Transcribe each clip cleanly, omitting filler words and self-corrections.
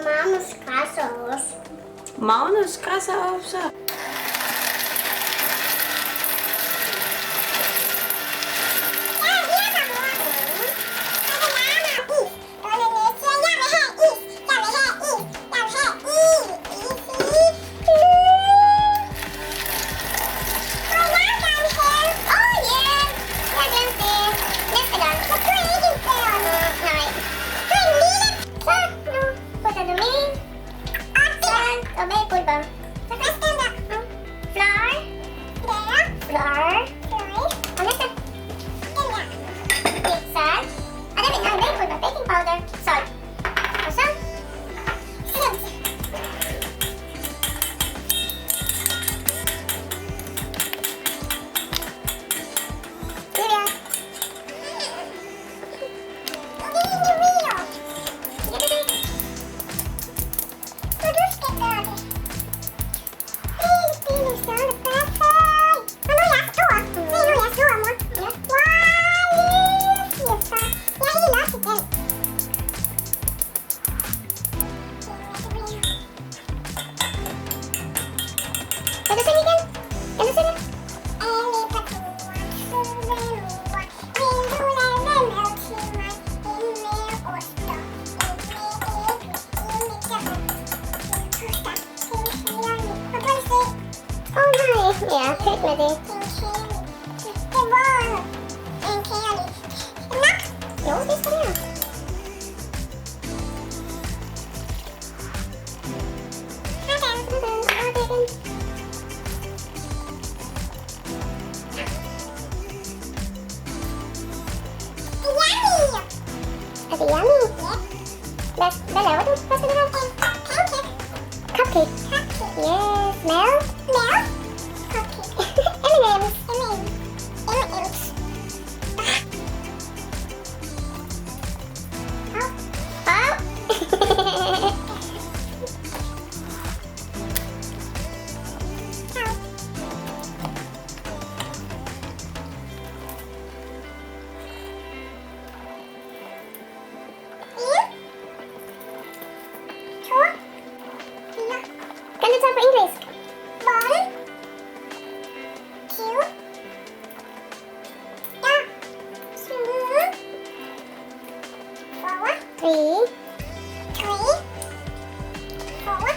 Manos krasser også. Magnus græsser også. Ja, kijk med det. Det var en kærlig. Nok? Jo, det skal det. Er det yummy? Ja. Hvad laver du? Hvad skal du have? Cupcake. Cupcake. Yes. Smell? Smell? Cupcake. M&M's. M&M's. Kan du tage på engelsk? 1, 2, 3, 4,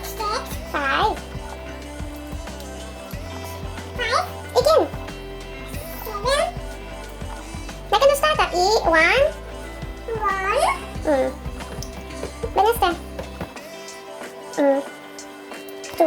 6, 5. Igen. 7. Hvad kan du starte i? 1. Hvad næste? 2.